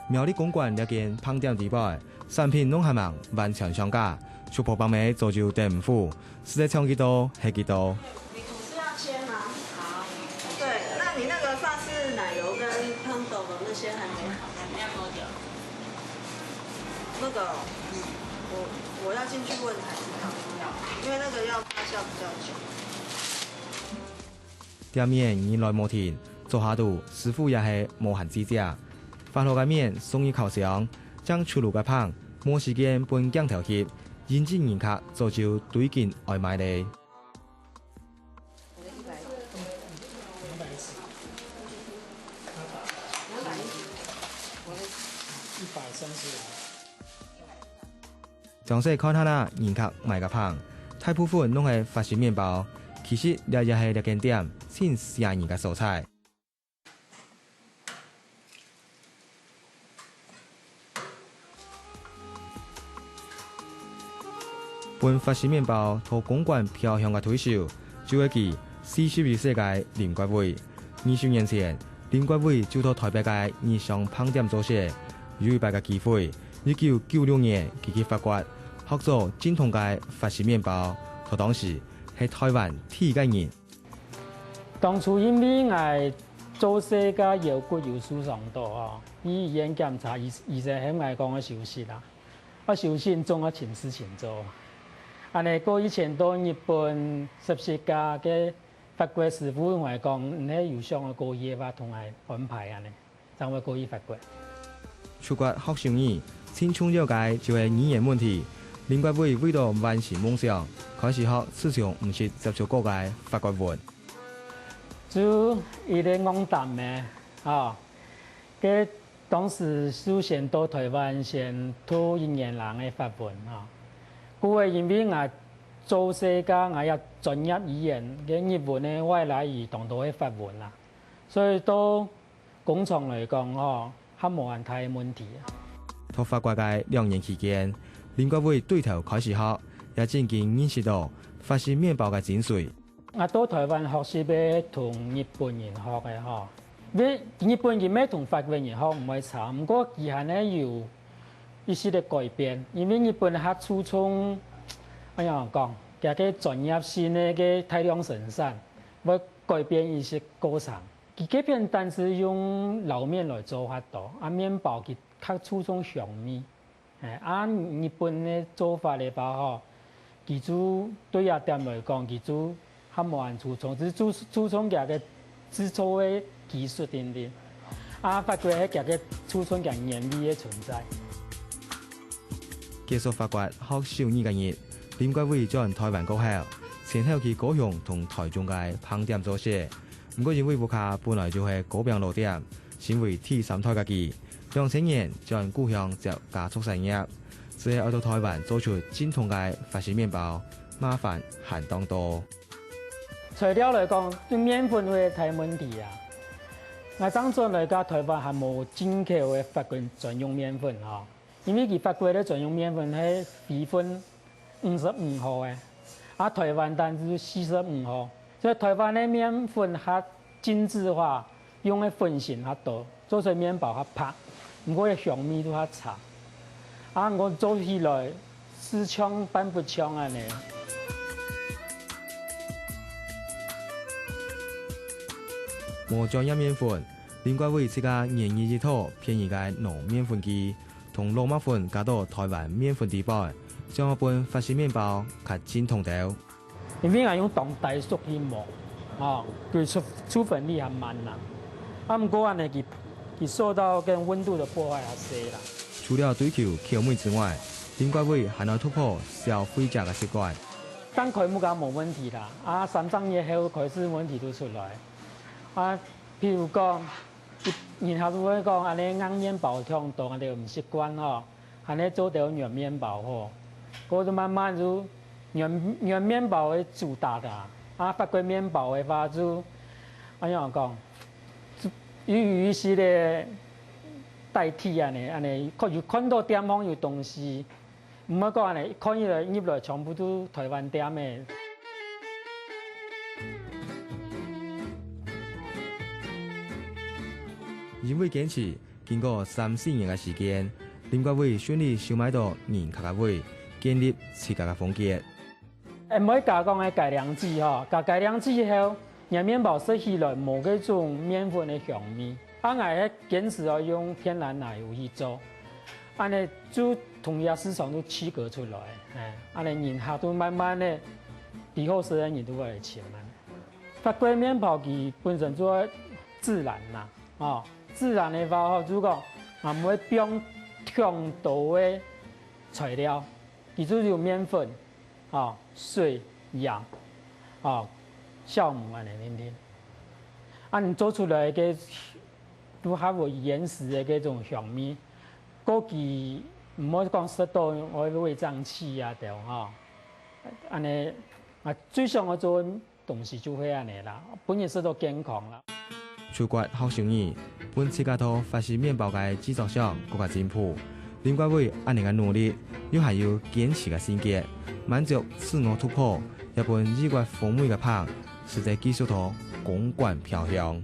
苗栗公馆那间烹店地摆，产品拢还忙完全上架，出破棒梅做就店唔付，实在冲几多黑几多。你吐司要切吗？好。对，那你那个法式奶油跟汤豆的那些还没好，还没有多久？那个，我要进去问才知道，因为那个要发酵比较久。店面原来无停，做下肚师傅也係無閒之者。發好嘅面送入烤箱，將出爐嘅棒冇時間半鏡頭貼，認真研刻做就對見外賣嚟。詳細看下啦，研刻賣嘅棒，大部分攏係法式麵包，其實也係一間店先試下人嘅素菜。本法式麵包同公館飄香嘅推銷，就會記40世界林國偉。20年前，林國偉就到台北嘅日商烹店做事，有一擺嘅機會，1996年佢去法國學做正統嘅法式麵包，同當時係台灣第一個人。當初因為我做事嘅腰骨有受傷到哦，醫院檢查，醫生喺我講我休息啦，我休息仲我請事情做。安尼過以前到日本14家嘅法國師傅同我講，你有想過夜話同我安排安尼，就我過去法國。出國學生意，先從了解就係語言問題。林國偉為咗完成夢想，開始學自強唔是接觸國外法國文。就伊咧講淡嘅，哦，嘅當時首先到台灣先讀1年人嘅法文啊。故係因為我做世界我有專業語言嘅日文嘅外來語同到係法文啦，所以到工廠嚟講哦，係冇人太問題。到法國嘅2年期間，林國偉對頭開始學，也漸漸認識到法式麵包嘅精髓。我到台灣學習要同日本人學嘅嗬，日本人咩同法國人學唔係差，不過佢係咧有一些的改變，因為日本較注重，怎樣講，佢嘅專業性嘅嘅大量生產，要改變一些過程。佢嗰邊單是用老麵來做法度，麵包佢較注重香味。按日本嘅做法嚟話嗬，佢就對一點來講，佢就較冇人注重，只注重佢嘅製造嘅技術點點。法國係佢嘅注重佢原味嘅存在。結束法國學小2個月，林國偉轉台灣高校，先後去高雄同台中嘅烹店做事。不過因為屋企本來就係高病老店，先為第3胎嘅佢，2000年轉故鄉接家畜產業，只係到台灣做出正統嘅法式麵包，麻煩相當多。材料嚟講，對麵粉會太問題啊！我當初嚟講，台灣係冇進口嘅法國專用麵粉啊。因為佢法國嘅專用麵粉係比分55號嘅，台灣單是45號，所以台灣嘅麵粉較精緻化，用嘅粉型較多，做出麵包較拍，不過香味都較差。我做起來絲槍拌不槍安尼。無專業麵粉，林國偉自家研擬一套便宜嘅糯麵粉機。同羅馬粉加到台灣麵粉地擺，將一般法式麵包較正統啲。因為我用當大熟去磨，佢出粉率係慢啦。不過安尼佢受到跟溫度的破壞係細啦。除了追求口味之外，林國偉還要突破消費者嘅習慣。當開幕間冇問題啦，3個月後開始問題都出來。譬如講。然後就會講，安尼硬麵包暢動，安尼唔習慣嗬，安尼做到軟麵包嗬，嗰就慢慢就軟麵包會主打的，法國麵包嘅話就，怎樣講，有一些嘅代替安尼，有看到店方有東西，唔係講安尼，看起來入來全部都台灣店嘅。因为坚持，经过3-4年嘅時間，林國偉順利收買到嚴格嘅位，建立自家嘅風格。每加工嘅改良劑吼，改良劑後，讓麵包食起來冇嗰種麵粉嘅香味。我係堅持要用天然奶油去做，安尼就同樣市場都區隔出來。安尼人客都慢慢咧，以後食嘅人都會來請嘛。法國麵包佢本身做自然啦，哦，自然嘅話吼，如果唔會用強度嘅材料，佢就有麵粉。水、鹽、酵母安尼點，你做出來嘅都較有原始嘅嗰種香味，估計唔好講食到我胃脹氣啊掉安尼最想我做東西就係安尼啦，本人食到健康啦。出國學生意，本自家套法式麵包嘅製作上更加進步。林國偉安尼嘅努力，又係要堅持嘅性格，滿足自我突破，一本異國風味嘅棒，實在技術圖公關飄香。